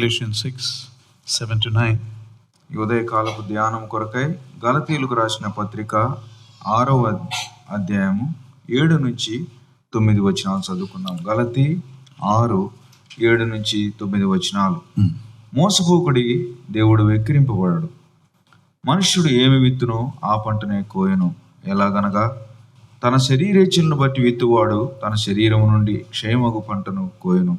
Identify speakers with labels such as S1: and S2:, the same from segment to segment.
S1: Galatians 6:7-9.
S2: ఈ ఉదయకాలపు ధ్యానం కొరకై గలతీయులకు రాసిన పత్రిక 6వ అధ్యాయము 7 నుంచి 9 వచనాలు చదువుకున్నాం. గలతీ 6:7 నుంచి 9 వచనాలు. మోసపోకుడి, దేవుడు వెక్కిరింపబడడు. మనుష్యుడు ఏమి విత్తునో ఆ పంటనే కోయను. ఎలాగనగా తన శరీరేచ్ఛలను బట్టి విత్తువాడు తన శరీరము నుండి క్షయమగు పంటను కోయను.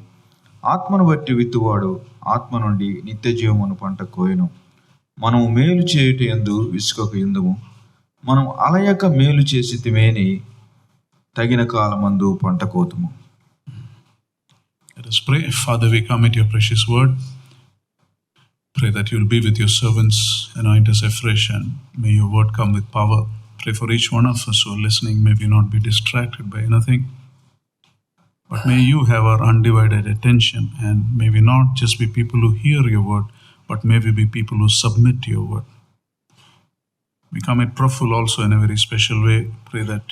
S2: ఆత్మను బట్టి విత్తువాడు ఆత్మ నుండి నిత్య జీవమును పంట కోయను. మనము మేలు చేయుట యందు విసుకక యుందుము. మనం అలయక మేలు చేసి తిమేని తగిన కాలమందు పంట కోతుము.
S1: Let us pray. Father, we commit your precious word. Pray that you will be with your servants, anoint us afresh, and may your word come with power. Pray for each one of us who are listening. May we not be distracted by anything, but may you have our undivided attention, and may we not just be people who hear your word, but may we be people who submit to your word. We commit Praful also in a very special way. Pray that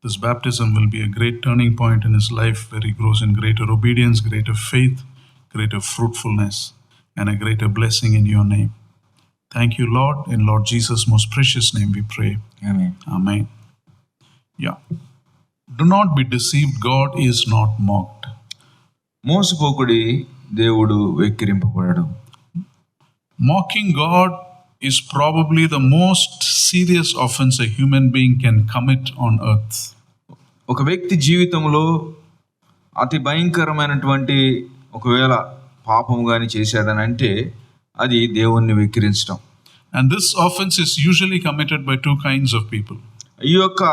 S1: this baptism will be a great turning point in his life, where he grows in greater obedience, greater faith, greater fruitfulness, and a greater blessing in your name. Thank you, Lord. In Lord Jesus' most precious name we pray.
S2: Amen.
S1: Amen. Yeah. Do not be deceived. God is not mocked.
S2: మోసపోకుడి, దేవుడు వెక్కిరింపబడడు.
S1: Mocking God is probably the most serious offense a human being can commit on earth.
S2: ఒక వ్యక్తి జీవితంలో అతి భయంకరమైనటువంటి ఒకవేళ పాపం కానీ చేశాడని అంటే అది దేవుణ్ణి వెక్కిరించడం.
S1: And this offense is usually committed by two kinds of people.
S2: ఈ యొక్క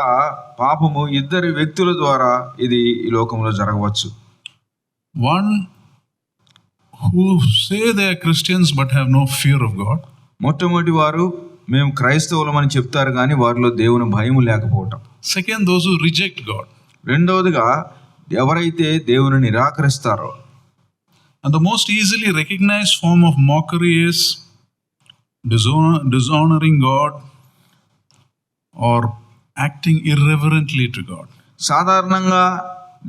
S2: పాపము ఇద్దరు వ్యక్తుల ద్వారా ఇది ఈ లోకంలో జరగవచ్చు.
S1: One who say they are Christians but have no fear of God.
S2: మొట్టమొదటి వారు మేము క్రైస్తవులమని చెప్తారు కానీ వారిలో దేవుని భయం లేకపోవటం.
S1: Second, those who reject God.
S2: రెండవదిగా ఎవరైతే దేవుని నిరాకరిస్తారో.
S1: And the most easily recognized form of mockery is dishonoring God or acting irreverently to God.
S2: సాధారణంగా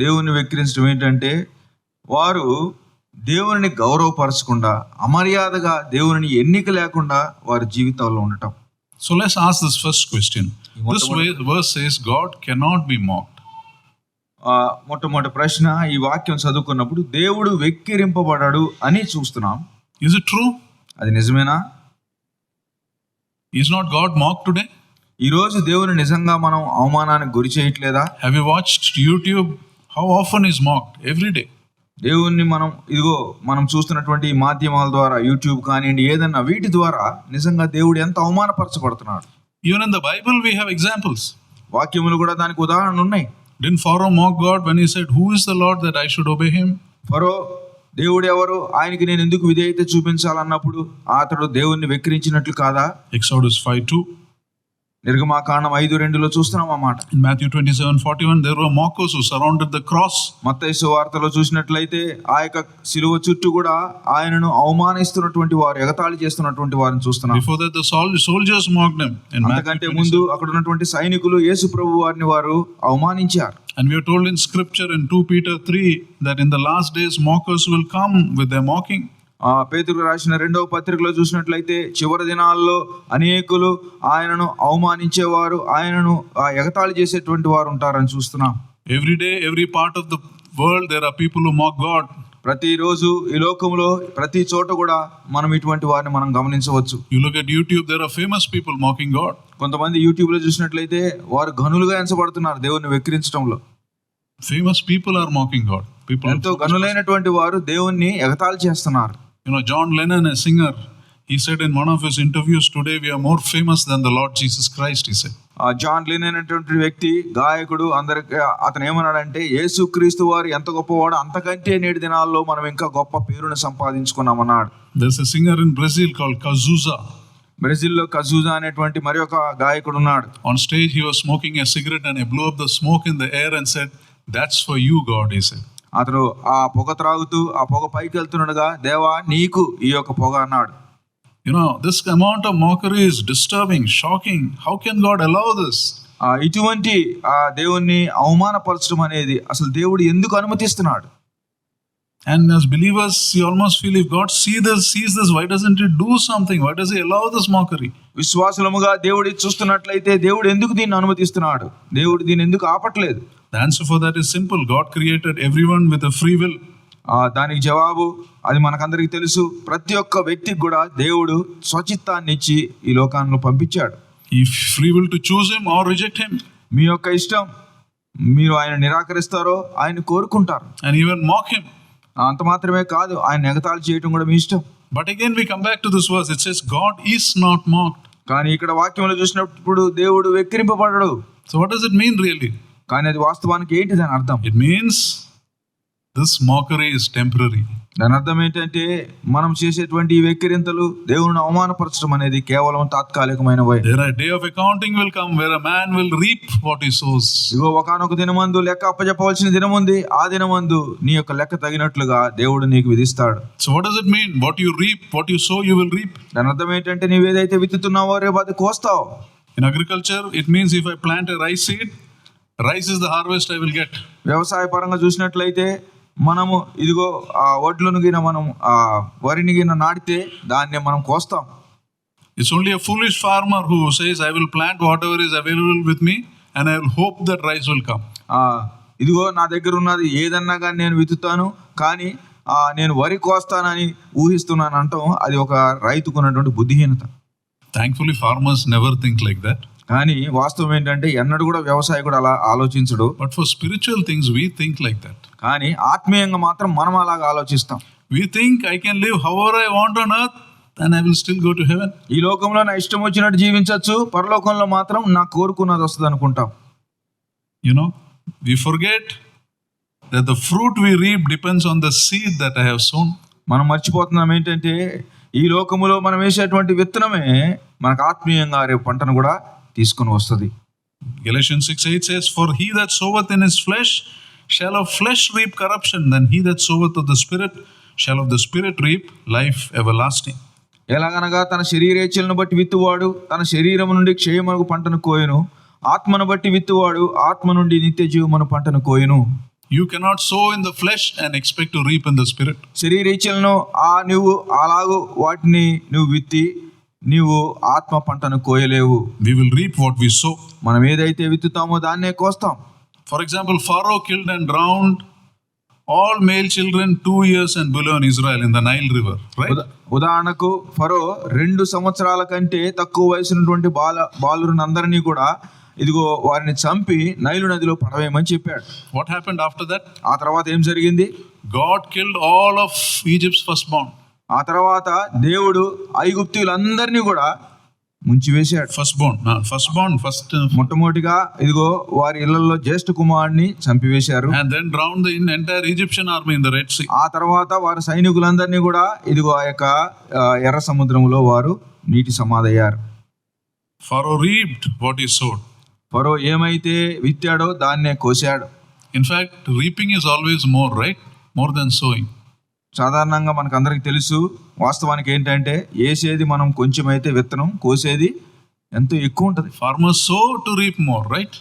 S2: దేవుని వెక్కిరించడం ఏంటంటే వారు దేవుని గౌరవపరచకుండా అమర్యాదగా దేవుని ఎన్నిక లేకుండా వారి జీవితాల్లో ఉండటం.
S1: So let's ask this first question. This verse says God cannot be mocked.
S2: మొట్టమొదటి ప్రశ్న ఈ వాక్యం చదువుకున్నప్పుడు దేవుడు వెక్కిరింపబడడు అని చూస్తున్నాం.
S1: Is it true?
S2: అది నిజమేనా?
S1: Is not God mocked today?
S2: ఈ రోజు దేవుని నిజంగా మనం అవమానానికి గురి చేయట్లేదా?
S1: Have you watched YouTube? How often is mocked? Every day.
S2: దేవుణ్ణి మనం చూస్తున్నటువంటి ఈ మాధ్యమాల ద్వారా, యూట్యూబ్ కానివ్వండి ఏదన్నా, వీటి ద్వారా నిజంగా దేవుడు ఎంత అవమానపరచబడుతున్నాడు.
S1: Even in the Bible we have examples.
S2: వాక్యములు కూడా దానికి ఉదాహరణలు ఉన్నాయి.
S1: Didn't Pharaoh mock God when he said, "Who is the Lord that I should obey him?"
S2: ఫరో దేవుడు ఎవరు, ఆయనకి నేను ఎందుకు విధేయత చూపించాలన్నప్పుడు అతడు దేవుణ్ణి వెక్కిరించినట్లు కాదా?
S1: Exodus 5:2.
S2: నిర్గమాకాండం 5:2 చూస్తున్నాం అన్నమాట.
S1: In Matthew 27:41 there were mockers who surrounded the cross.
S2: మత్తయి సువార్తలో చూసినట్లయితే ఆ యొక్క శిలువ చుట్టూ కూడా ఆయనను అవమానిస్తున్నటువంటి వారు, ఎగతాళి చేస్తున్నటువంటి వారిని చూస్తున్నాం.
S1: Before that the soldiers mocked him.
S2: అంతకంటే ముందు అక్కడ ఉన్నటువంటి సైనికులు యేసు ప్రభు వారిని వారు అవమానించారు.
S1: And we are told in scripture in 2 Peter 3 that in the last days mockers will come with their mocking.
S2: పేతురు రాసిన 2వ పత్రికలో చూసినట్లయితే చివరి దినాల్లో అనేకులు ఆయనను అవమానించేవారు, ఆయనను ఎగతాళి చేసేటువంటి వారు ఉంటారని చూస్తున్నాం.
S1: Every day, every part of the world there are people who mock God.
S2: ప్రతిరోజు ఈ లోకంలో ప్రతి చోట కూడా మనం ఇటువంటి వారిని మనం గమనించవచ్చు.
S1: You look at YouTube, there are famous people mocking God.
S2: కొంతమంది యూట్యూబ్ లో చూసినట్లయితే వారు ఘనులుగా ఎంచబడుతున్నారు దేవుని వెక్కిరించడంలో.
S1: Famous people are mocking God. People
S2: ఎంతో ఘనులైనటువంటి వారు దేవుణ్ణి ఎగతాళి చేస్తున్నారు.
S1: You know, John Lennon, a singer, he said in one of his interviews, "Today we are more famous than the Lord Jesus Christ," he said.
S2: John Lennon అనేటువంటి వ్యక్తి, గాయకుడు, అందరికి అతను ఏమన్నాడంటే యేసుక్రీస్తు వారు ఎంత గొప్పవాడు, అంతకంటే నేటి దినాల్లో మనం ఇంకా గొప్ప పేరును సంపాదించుకున్నామన్నాడు.
S1: There's a singer in Brazil called Cazuza.
S2: బ్రెజిల్లో కజూజా అనేటువంటి మరి ఒక గాయకుడు ఉన్నాడు.
S1: On stage he was smoking a cigarette and he blew up the smoke in the air and said, "That's for you, God," he said.
S2: అతను ఆ పొగ త్రాగుతూ ఆ పొగ పైకి వెళ్తుండగా, దేవా నీకు ఈ యొక్క పొగ అన్నాడు.
S1: You know, this amount of mockery is disturbing, shocking. How can God allow this?
S2: ఇటువంటి దేవుణ్ణి అవమానపరచడం అనేది అసలు దేవుడు ఎందుకు అనుమతిస్తున్నాడు?
S1: And as believers, you almost feel if God sees this, why doesn't He do something? Why does He allow this mockery?
S2: విశ్వాసులముగా దేవుడు చూస్తున్నట్లయితే దేవుడు ఎందుకు దీన్ని అనుమతిస్తున్నాడు, దేవుడు దీన్ని ఎందుకు ఆపట్లేదు?
S1: The answer for that is simple. God created everyone with a free will.
S2: దానికి జవాబు అది మనకందరికీ తెలుసు. ప్రతి ఒక్క వ్యక్తికి కూడా దేవుడు స్వచిత్తాన్ని ఇచ్చి ఈ లోకాన్ని పంపించాడు.
S1: He free will to choose Him or reject Him.
S2: మీ యొక్క ఇష్టం, మీరు ఆయన నిరాకరిస్తారో ఆయన కోరుకుంటారు,
S1: and even mock Him.
S2: అంత మాత్రమే కాదు, ఆయన ఎగతాళి చేయటం కూడా మీ ఇష్టం.
S1: But again we come back to this verse. It says God is not mocked.
S2: కానీ ఇక్కడ వాక్యంలో చూసినప్పుడు దేవుడు వెక్కిరింపబడడు.
S1: So what does it mean really?
S2: కానీ అది వాస్తవానికి ఏంటి దాని అర్థం?
S1: It means this mockery is temporary.
S2: దాని అర్థం ఏంటంటే మనం చేసేటువంటి ఈ వెక్కిరింతలు దేవుని అవమానపరచడం అనేది కేవలం తాత్కాలికమైనవే.
S1: There a day of accounting will come where a man will reap what he sows.
S2: ఇగో ఒకానొక దినమందు లెక్క అప్పజెప్పవలసిన దినం ఉంది. ఆ దినమందు నీ యొక్క లెక్క తగినట్లుగా దేవుడు నీకు విధిస్తాడు.
S1: So what does it mean? What you reap, what you sow, you will reap.
S2: దాని అర్థం ఏంటంటే నీవేదైతే విత్తుతున్నావో రేపు అది కోస్తావు.
S1: In agriculture, it means if I plant a rice seed, rice is the harvest I will get.
S2: వ్యవసాయ పరంగా చూసినట్లయితే మనము ఇదిగో ఆ వడ్లను గిన మనం ఆ వరిని గిన నాటితే దాన్ని మనం కోస్తాం.
S1: It's only a foolish farmer who says I will plant whatever is available with me and I will hope that rice will come.
S2: ఇదిగో నా దగ్గర ఉన్నది ఏదన్నా కానీ నేను విత్తుతాను, కానీ నేను వరి కోస్తానని ఊహిస్తున్నాను అంటాం. అది ఒక రైతుకు ఉన్నటువంటి బుద్ధిహీనత.
S1: Thankfully farmers never think like that.
S2: కానీ వాస్తవం ఏంటంటే ఎన్నడూ కూడా వ్యవసాయకుడు అలా ఆలోచించడు.
S1: But for spiritual things we think like that.
S2: కానీ ఆత్మీయంగా మాత్రం మనం అలాగా ఆలోచిస్తాం.
S1: We think I can live however I want on earth and I will still go to heaven.
S2: ఈ లోకంలో నా ఇష్టం వచ్చినట్టు జీవించవచ్చు, పరలోకంలో మాత్రం నాకు కోరుకున్నది వస్తుంది అనుకుంటాం.
S1: You know, we forget that the fruit we reap depends on the seed that I have sown.
S2: మనం మర్చిపోతున్నాం ఏంటంటే ఈ లోకములో మనం వేసేటువంటి విత్తనమే మనకు ఆత్మీయంగా రేపు పంటను కూడా తీసుకొని వస్తుంది.
S1: Galatians 6:8 says, for he that soweth in his flesh shall of flesh reap corruption, then he that soweth of the spirit shall of the spirit reap life everlasting.
S2: ఎలాగనగా తన శరీరేచ్ఛలను బట్టి విత్తువాడు తన శరీరం నుండి క్షయమగు పంటను కోయును, ఆత్మను బట్టి విత్తువాడు ఆత్మ నుండి నిత్య జీవమును పంటను కోయును.
S1: You cannot sow in the flesh and expect to reap in the spirit.
S2: శరీరేచ్ఛలను నువ్వు అలాగూ వాటిని నువ్వు విత్తి నీవు ఆత్మ పంటను కోయలేవు.
S1: We will reap what we sow.
S2: మనం ఏదైతే విత్తుతామో దాన్నే కోస్తాం.
S1: For example, Pharaoh killed and drowned all male children 2 years and below in Israel in the Nile river, right?
S2: ఉదాహరణకు ఫరో 2 సంవత్సరాల కంటే తక్కువ వయసున్నటువంటి బాలురందరినీ కూడా ఇదిగో వారిని చంపి నైలు నదిలో పడవేయమని చెప్పాడు.
S1: What happened after that?
S2: ఆ తర్వాత ఏం జరిగింది?
S1: God killed all of Egypt's firstborn.
S2: ఆ తర్వాత దేవుడు ఐగుప్తీయులందరినీ కూడా ముంచివేశాడు.
S1: ఫస్ట్
S2: మొట్టమొదటిగా ఇదిగో వారి ఇళ్లలో జ్యేష్ఠ కుమారుడిని చంపివేశారు.
S1: and then drowned the entire Egyptian army in the Red Sea.
S2: ఆ తర్వాత వారి సైనికులందరినీ కూడా ఇదిగో ఆ యొక్క ఎర్ర సముద్రంలో వారు నీటి సమాధయ్యారు.
S1: Pharaoh reaped what he sowed.
S2: ఫరో ఏమైతే విత్తాడో దాన్నే కోశాడు.
S1: In fact, reaping is always more, right? More than sowing.
S2: సాధారణంగా మనకు అందరికి తెలుసు, వాస్తవానికి ఏంటంటే వేసేది మనం కొంచెం అయితే విత్తనం, కోసేది ఎంతో ఎక్కువ ఉంటుంది.
S1: Farmers sow to reap more, right?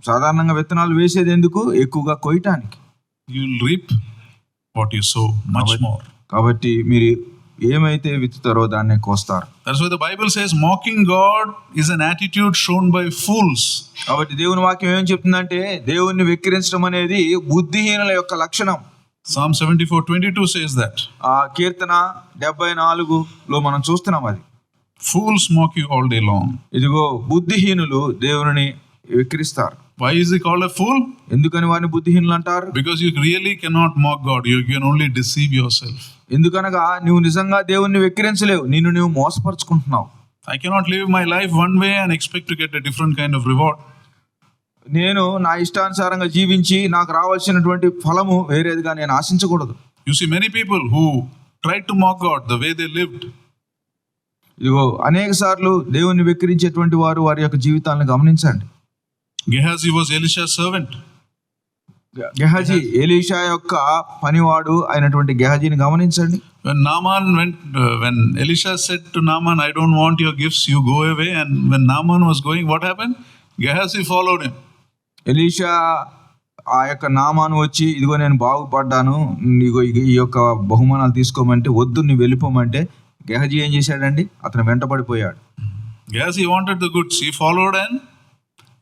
S2: సాధారణంగా విత్తనాలు వేసేది ఎందుకు? ఎక్కువగా కోయటానికి.
S1: You will reap what you sow, much more.
S2: కాబట్టి మీరు ఏమైతే విత్తుతారో దాన్నే కోస్తారు.
S1: That's why the Bible says mocking God is an attitude shown by fools.
S2: కాబట్టి దేవుని వాక్యం ఏం చెప్తుందంటే దేవుణ్ణి వెక్కిరించడం అనేది బుద్ధిహీనుల యొక్క లక్షణం.
S1: Psalm 74:22 says that.
S2: కీర్తన 74లో మనం చూస్తున్నాం అది.
S1: Fools mock you all day long.
S2: ఇదిగో బుద్ధిహీనులు దేవుని వెక్కిరిస్తారు.
S1: Why is he called a fool?
S2: ఎందుకని వారిని బుద్ధిహీనులు అంటారు?
S1: Because you really cannot mock God. You can only deceive yourself.
S2: ఎందుకనగా నువ్వు నిజంగా దేవుణ్ణి వెక్కిరించలేవు, నిన్ను నువ్వు మోసపరుచుకుంటున్నావు.
S1: I cannot live my life one way and expect to get a different kind of reward.
S2: నేను నా ఇష్టానుసారంగా జీవించి నాకు రావాల్సినటువంటి ఫలము వేరేదిగా నేను ఆశించకూడదు.
S1: You see many people who tried to mock God the way they lived.
S2: ఇదిగో అనేక సార్లు దేవుణ్ణి వెక్కిరించేటువంటి వారు వారి యొక్క జీవితాలను గమనించండి.
S1: Gehazi was Elisha's servant.
S2: Gehazi Elisha యొక్క పనివాడు అయినటువంటి గెహజీని గమనించండి.
S1: When Elisha said to Naaman, I don't want your gifts, you go away, and when Naaman was going, what happened? Gehazi followed him.
S2: Elisha ఆ యొక్క నామాను వచ్చి ఇదిగో నేను బాగుపడ్డాను, ఇదిగో ఈ యొక్క బహుమానాలు తీసుకోమంటే వద్దు నువ్వు వెళ్ళిపోమంటే గెహజీ ఏం చేశాడండి? అతను వెంటబడిపోయాడు.
S1: Yes, he wanted the goods. He followed and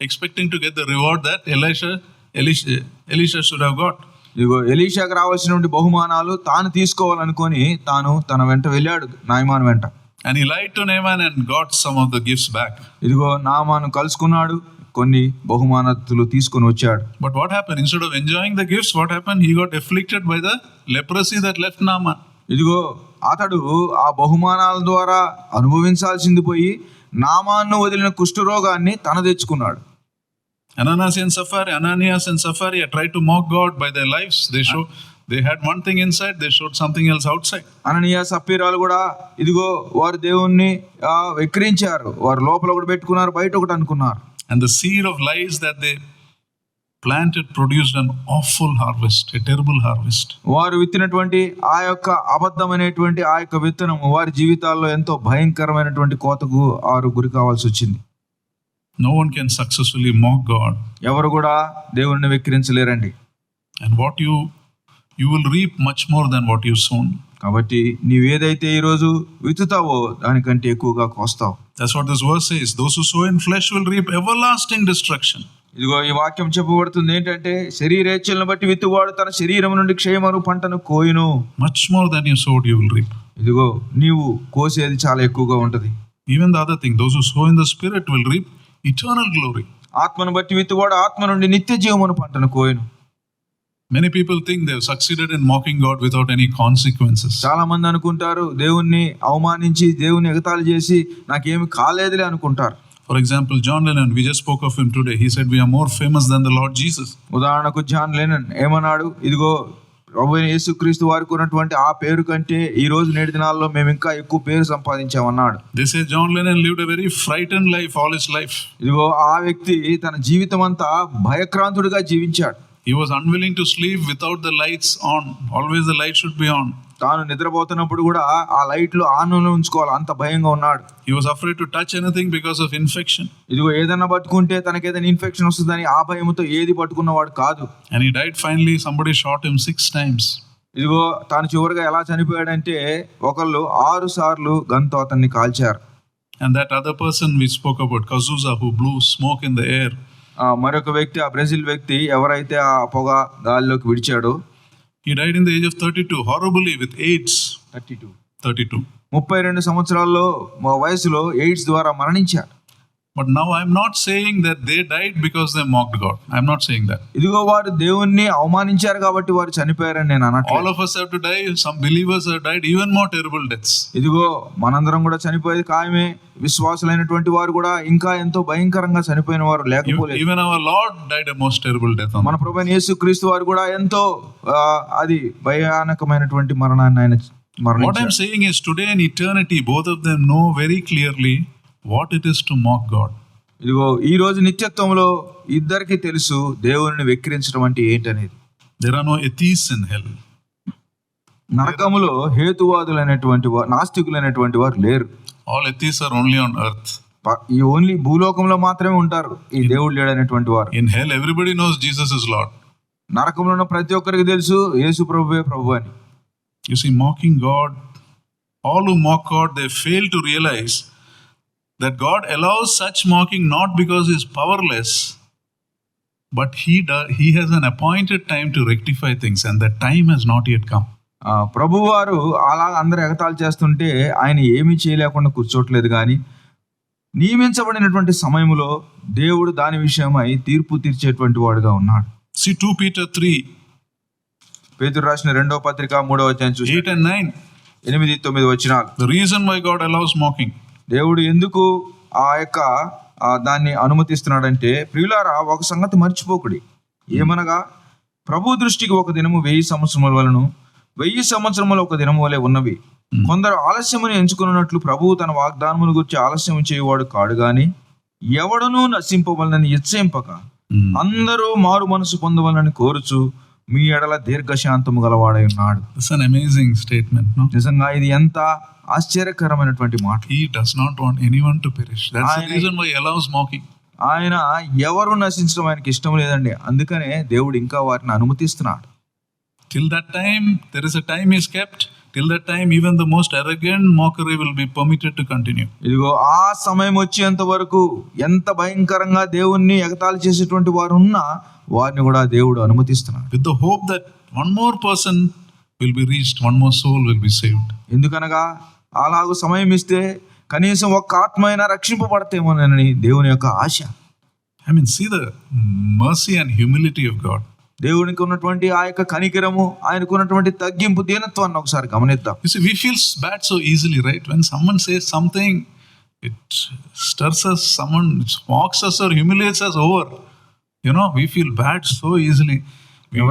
S1: expecting to get the reward that Elisha should have got.
S2: ఇదిగో ఎలీషాకు రావాల్సినటువంటి బహుమానాలు తాను తీసుకోవాలనుకొని తాను తన వెంట వెళ్ళాడు నాయమాను వెంట.
S1: And he lied to Naaman and got some of the gifts back.
S2: ఇదిగో నామాను కలుసుకున్నాడు, కొన్ని బహుమానాలు తీసుకొని వచ్చాడు.
S1: But what happened? Instead of enjoying the gifts, what happened? He got afflicted by the leprosy that left Naaman.
S2: ఇదిగో అతడు ఆ బహుమానాల ద్వారా అనుభవించాల్సింది పోయి నామాను వదిలిన కుష్ఠరోగాన్ని తన తెచ్చుకున్నాడు.
S1: Ananias and Sapphira tried to mock God by their lives. They had one thing inside, they showed something else outside.
S2: అననీయ సప్పీరాలు కూడా ఇదిగో వారు దేవుణ్ణి వెక్కిరించారు. వారు లోపల ఒకటి పెట్టుకున్నారు, బయట ఒకటి అనుకున్నారు.
S1: And the seed of lies that they planted produced an awful harvest, a terrible harvest.
S2: వారు విత్తినటువంటి ఆ యొక్క అబద్ధమైనటువంటి ఆ యొక్క విత్తనం వారి జీవితాల్లో ఎంతో భయంకరమైనటువంటి కోతకు వారు గురి కావాల్సి వచ్చింది.
S1: No one can successfully mock God.
S2: ఎవరు కూడా దేవుణ్ణి వెక్కిరించలేరండి.
S1: And what you will reap much more than what you sown.
S2: కాబట్టి నీవేదైతే ఈరోజు విత్తుతావో దానికంటే ఎక్కువగా కోస్తావు.
S1: That's what this verse says. Those who sow in flesh will reap everlasting destruction.
S2: ఇదిగో ఈ వాక్యం చెప్పబడుతుంది ఏంటంటే శరీరేచ్ఛలను బట్టి విత్తువాడు తన శరీరం నుండి క్షయమను పంటను కోయును.
S1: Much more than you sowed you will reap.
S2: ఇదిగో నీవు కోసేది చాలా ఎక్కువగా ఉంటది.
S1: Even the other thing, those who sow in the spirit will reap eternal glory.
S2: ఆత్మను బట్టి విత్తువాడు ఆత్మ నుండి నిత్య జీవమును పంటను కోయును.
S1: Many people think they have succeeded in mocking God without any consequences.
S2: చాలా మంది అనుకుంటారు దేవుణ్ణి అవమానించి దేవుని ఎగతాళి చేసి నాకేమి కాలేదులే అనుకుంటారు.
S1: For example, John Lennon, we just spoke of him today. He said we are more famous than the Lord Jesus.
S2: ఉదాహరణకు జాన్ లెనన్ ఏమన్నాడు? ఇదిగో ప్రభువైన యేసుక్రీస్తు వారికి ఉన్నటువంటి ఆ పేరు కంటే ఈ రోజు నేటి దినాల్లో మేము ఇంకా ఎక్కువ పేరు సంపాదించామన్నాడు.
S1: They say John Lennon lived a very frightened life all his life.
S2: ఇదిగో ఆ వ్యక్తి తన జీవితం అంతా భయక్రాంతుడిగా జీవించాడు.
S1: He was unwilling to sleep without the lights on. Always the light should be on.
S2: తాను నిద్రపోతున్నప్పుడు కూడా ఆ లైట్లు ఆన్ ఉంచుకోవాలి, అంత భయంగా ఉన్నాడు.
S1: He was afraid to touch anything because of infection.
S2: ఇదిగో ఏదైనా పట్టుకుంటే తనకి ఏదైనా ఇన్ఫెక్షన్ వస్తుందని ఆ భయంతో ఏది పట్టుకున్నవాడు కాదు.
S1: And he died finally. Somebody shot him 6 times.
S2: ఇదిగో తాను చివరిగా ఎలా చనిపోయాడంటే ఒకళ్ళు 6 సార్లు గన్తో అతన్ని కాల్చారు.
S1: And that other person we spoke about, Cazuza, who blew smoke in the air.
S2: మరొక వ్యక్తి, ఆ బ్రెజిల్ వ్యక్తి ఎవరైతే ఆ పొగ గాలిలోకి విడిచాడో,
S1: he died in the age of 32 horribly with AIDS. 32
S2: సంవత్సరాల్లో వయసులో ఎయిడ్స్ ద్వారా మరణించారు.
S1: But now I'm not saying that they died because they mocked God. I'm not saying that.
S2: ఇదిగో వారు దేవుణ్ణి అవమానించారు కాబట్టి వారు చనిపోయారని నేను అనట్లేదు.
S1: All of us have to die. Some believers have died even more terrible deaths.
S2: ఇదిగో మనందరం కూడా చనిపోయేది ఖాయమే. విశ్వాసులైనటువంటి వారు కూడా ఇంకా ఎంతో భయంకరంగా చనిపోయిన వారు లేకపోలేదు.
S1: Even our Lord died a most terrible death.
S2: మన ప్రభువైన యేసుక్రీస్తు వారు కూడా ఎంతో అది భయానకమైనటువంటి మరణాన్ని ఆయన మరణించారు.
S1: What I'm saying is today in eternity both of them know very clearly what it is to mock God.
S2: ఇదిగో ఈ రోజు నిత్యత్వంలో ఇద్దరికి తెలుసు దేవుని వెక్కిరించడం అంటే ఏంటనేది.
S1: There are no atheists in hell.
S2: నరకములో హేతువాదులైనటువంటి వారు, నాస్తికులైనటువంటి వారు లేరు.
S1: All atheists are only on earth.
S2: ఈ ఓన్లీ భూలోకంలో మాత్రమే ఉంటారు ఈ దేవుడు లేడనేటువంటి వారు.
S1: In hell everybody knows Jesus is Lord.
S2: నరకంలో ఉన్న ప్రతి ఒక్కరికి తెలుసు యేసు ప్రభువే ప్రభు అని.
S1: You see, mocking God, all who mock God, they fail to realize that God allows such mocking not because he is powerless, but he has an appointed time to rectify things, and that time has not yet come.
S2: ప్రభువారు అలా అందరూ ఎగతాళి చేస్తుంటే ఆయన ఏమీ చేయలేకుండా కూర్చోట్లేదు, కానీ నియమించబడినటువంటి సమయంలో దేవుడు దాని విషయమై తీర్పు తీర్చేటువంటి వాడుగా ఉన్నాడు.
S1: See 2 Peter 3.
S2: పేతురు రాసిన 2వ పత్రిక 3వ అధ్యాయం చూసి
S1: 8 and 9.
S2: 8-9 వచనాలు.
S1: The reason why God allows mocking.
S2: దేవుడు ఎందుకు ఆ యొక్క దాన్ని అనుమతిస్తున్నాడంటే, ప్రియులారా ఒక సంగతి మర్చిపోకుడి, ఏమనగా ప్రభు దృష్టికి ఒక దినము 1000 సంవత్సరముల వలెను 1000 సంవత్సరములు ఒక దినము వలె ఉన్నవి. కొందరు ఆలస్యమును ఎంచుకున్నట్లు ప్రభువు తన వాగ్దానమును గురించి ఆలస్యం చేయువాడు కాడు గాని ఎవడనూ నశింపవలనని ఇచ్చేంపక అందరూ మారు మనసు పొందవలనని కోరుచు మీ ఎడల దీర్ఘశాంతము గలవాడై ఉన్నాడు.
S1: It's an amazing statement, no?
S2: నిజంగా ఇది ఎంత ఆశ్చర్యకరమైనటువంటి మాట.
S1: He does not want anyone to perish. That's the reason why he allows mocking.
S2: ఆయన ఎవరు నశించడం ఆయనకి ఇష్టం లేదండి. అందుకనే దేవుడు ఇంకా వారిని అనుమతిస్తున్నాడు.
S1: Till that time, there is a time is kept. Till that time, even the most arrogant mockery will be permitted to continue.
S2: ఇదిగో ఆ సమయం వచ్చేంత వరకు ఎంత భయంకరంగా దేవుణ్ణి ఎగతాళి చేసేటువంటి వారు ఉన్నా వారిని కూడా దేవుడు అనుమతిస్తున్నాడు.
S1: With the hope that one more person will be reached, one more soul will be saved.
S2: ఎందుకనగా అలాగూ సమయం ఇస్తే కనీసం ఒక్క ఆత్మ అయినా రక్షింపబడతేమోనని దేవుని యొక్క ఆశ.
S1: I mean, see the mercy and humility of God.
S2: దేవునికి ఉన్నటువంటి ఆ యొక్క కనికరము, ఆయనకు ఉన్నటువంటి తగ్గింపు, దీనత్వాన్ని ఒకసారి గమనిద్దాం.
S1: You see, we feel bad so easily, right? When someone says something, it stirs us, someone mocks us or humiliates us over. You know, we feel bad so easily. We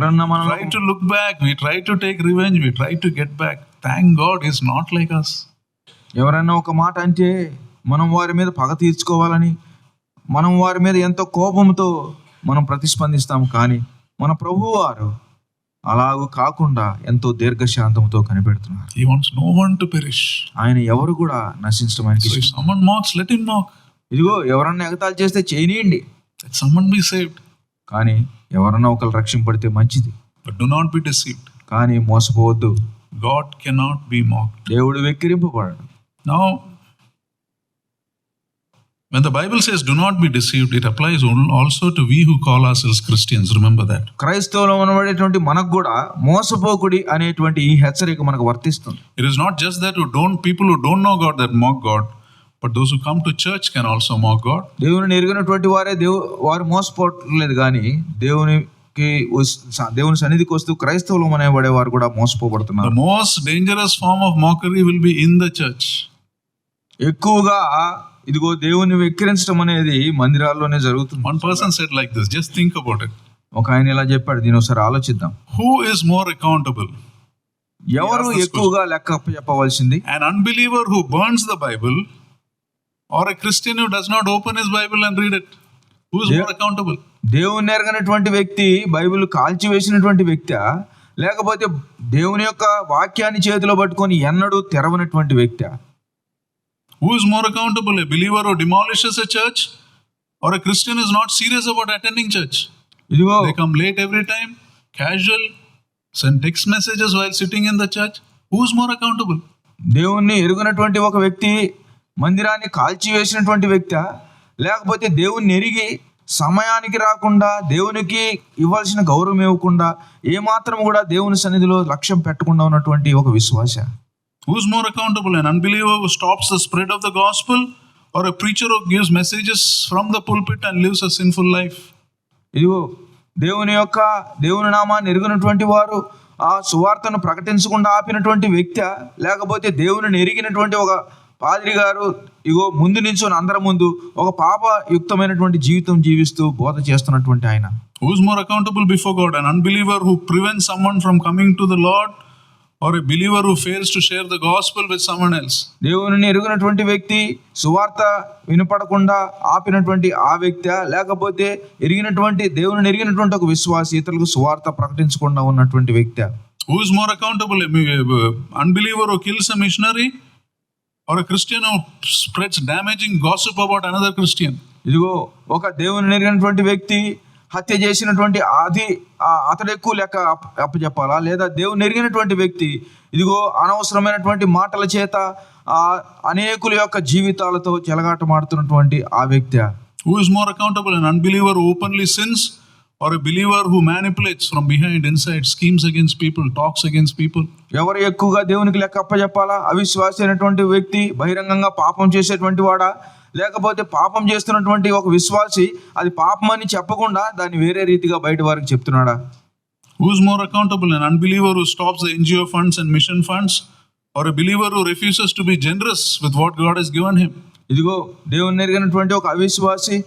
S1: try to look back, we try to take revenge, we try to get back. Thank God he's not like us.
S2: ఎవరైనా ఒక మాట అంటే మనం వారి మీద పగ తీర్చుకోవాలని, మనం వారి మీద ఎంతో కోపంతో మనం ప్రతిస్పందిస్తాం. కానీ మన ప్రభువు వారు అలాగూ కాకుండా ఎంతో దీర్ఘశాంతంతో కనిపెడుతున్నారు.
S1: He wants no one to perish.
S2: ఆయన ఎవరు కూడా నశించడం ఆయనకి
S1: So if
S2: ఇష్టం.
S1: someone mocks, let him mock.
S2: ఇదిగో ఎవరన్నా ఎగతాళి చేస్తే చేయనీయండి,
S1: Let someone be saved.
S2: కానీ ఎవరన్నా ఒకరు రక్షింపడితే మంచిది.
S1: But do not be deceived.
S2: కానీ మోసపోవద్దు.
S1: God cannot be mocked.
S2: దేవుడు వెక్కిరింపబడడు.
S1: Now, when the Bible says do not be deceived, it applies also to we who call ourselves Christians. Remember that.
S2: క్రైస్తవులు అనబడేటువంటి మనకు కూడా మోసపోకుడి అనేటువంటి ఈ హెచ్చరిక మనకు వర్తిస్తుంది.
S1: It is not just that people who don't know God that mock God, but those who come to church can also mock God.
S2: దేవుని ఎరిగినటువంటి వారే వారు మోసపోవట్లేదు, కానీ దేవుని సన్నిధికి వస్తూ క్రైస్తవులు అనేవాడే వారు కూడా మోసపోబడుతున్నారు.
S1: The most dangerous form of mockery will be in the church.
S2: ఎక్కువగా ఇదిగో దేవుని వెక్కిరించడం అనేది మందిరాల్లోనే జరుగుతుంది.
S1: One person said like this, just think about it.
S2: ఒక ఆయన ఇలా చెప్పాడు, దీని ఒకసారి ఆలోచిద్దాం.
S1: Who is more accountable?
S2: ఎవరు ఎక్కువగా లెక్క చెప్పవలసింది?
S1: An unbeliever who burns the Bible or a Christian who does not open his Bible and read it? Who is more accountable?
S2: దేవుని ఎరగనటువంటి వ్యక్తి బైబిల్ కాల్చివేసినటువంటి వ్యక్తి, లేకపోతే దేవుని యొక్క వాక్యాన్ని చేతిలో పట్టుకొని ఎన్నడూ తెరవనటువంటి వ్యక్తి?
S1: Who is more accountable? A believer who demolishes a church or a Christian who is not serious about attending church?
S2: ఇదిగో
S1: They come late every time, casual, send text messages while sitting in the church. Who is more accountable?
S2: దేవుణ్ణి ఎరుగనటువంటి ఒక వ్యక్తి మందిరాన్ని కాల్చివేసినటువంటి వ్యక్తి, లేకపోతే దేవుణ్ణి ఎరిగి సమయానికి రాకుండా, దేవునికి ఇవ్వాల్సిన గౌరవం ఇవ్వకుండా, ఏమాత్రం కూడా దేవుని సన్నిధిలో లక్ష్యం పెట్టకుండా ఉన్నటువంటి ఒక విశ్వాస?
S1: Who is more accountable? An unbeliever who stops the spread of the gospel or a preacher who gives messages from the pulpit and lives a sinful life?
S2: ఇదిగో దేవుని నామాన్ని ఎరిగినటువంటి వారు ఆ సువార్తను ప్రకటించకుండా ఆపినటువంటి వ్యక్తి, లేకపోతే దేవుని ఎరిగినటువంటి ఒక పాద్రి గారు ఇగో ముందు నిల్చొని అందరి ముందు ఒక పాపయుక్తమైనటువంటి జీవితం జీవిస్తూ బోధ చేస్తున్నటువంటి ఆయన?
S1: Who is more accountable before God? An unbeliever who prevents someone from coming to the Lord or a believer who fails to share the gospel with someone else?
S2: దేవుని ఎరిగినటువంటి వ్యక్తి సువార్త వినపడకుండా ఆపినటువంటి ఆ వ్యక్తి, లేకపోతే దేవుని ఎరిగినటువంటి ఒక విశ్వాసి ఇతరులకు సువార్త ప్రకటించకుండా ఉన్నటువంటి వ్యక్తి?
S1: Who is more accountable? Unbeliever who kills a missionary or a Christian who spreads damaging gossip about another Christian?
S2: ఇదిగో ఒక దేవుని ఎరిగినటువంటి వ్యక్తి హత్య చేసినటువంటి అతడు ఎక్కువ లెక్క అప్పచెప్పాలా, లేదా దేవుని ఎరిగినటువంటి వ్యక్తి ఇదిగో అనవసరమైనటువంటి మాటల చేత అనేకుల యొక్క జీవితాలతో చెలగాటమాడుతున్నటువంటి ఆ వ్యక్తి?
S1: Who is more accountable? An unbeliever who openly sins or a believer who manipulates from behind, inside, schemes against people, talks against people?
S2: ఎవరు ఎక్కువగా దేవునికి లెక్క అప్పచెప్పాలా? అవిశ్వాసి అయినటువంటి వ్యక్తి బహిరంగంగా పాపం చేసేటువంటి వాడా, లేకపోతే పాపం చేస్తున్నటువంటి ఒక విశ్వాసి అది పాపం అని చెప్పకుండా దాన్ని వేరే రీతిగా బయట వారికి చెప్తున్నాడా?
S1: Who is more accountable? An unbeliever who stops the NGO funds and mission funds or a believer who refuses to be generous with what God has given him?
S2: ఇదిగో దేవుని ఎరిగినటువంటి ఒక అవిశ్వాసి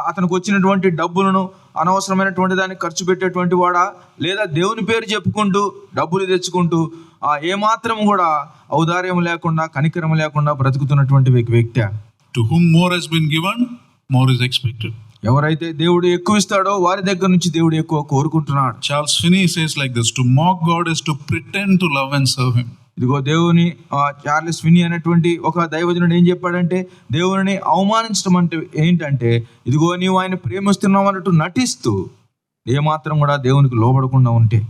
S2: అతనికి వచ్చినటువంటి డబ్బులను అనవసరమైనటువంటి దాన్ని ఖర్చు పెట్టేటువంటి వాడా, లేదా దేవుని పేరు చెప్పుకుంటూ డబ్బులు తెచ్చుకుంటూ ఏమాత్రం కూడా ఔదార్యం లేకుండా కనికరం లేకుండా బ్రతుకుతున్నటువంటి వ్యక్తి?
S1: To whom more has been given, more is expected.
S2: ఎవరైతే దేవుడు ఎక్కువ ఇస్తాడో వారి దగ్గర నుంచి దేవుడు ఎక్కువ కోరుకుంటున్నాడు.
S1: Charles Finney says like this: to mock God is to pretend to love and serve him.
S2: ఇదిగో దేవుని చార్లెస్ ఫిన్నీ అనేటువంటి ఒక దైవజనుడు ఏం చెప్పాడంటే, దేవుని అవమానించడం అంటే ఏంటంటే, ఇదిగో నీవు ఆయన ప్రేమిస్తున్నావు అన్నట్టు నటిస్తూ ఏమాత్రం కూడా దేవునికి లోబడకుండా ఉంటే.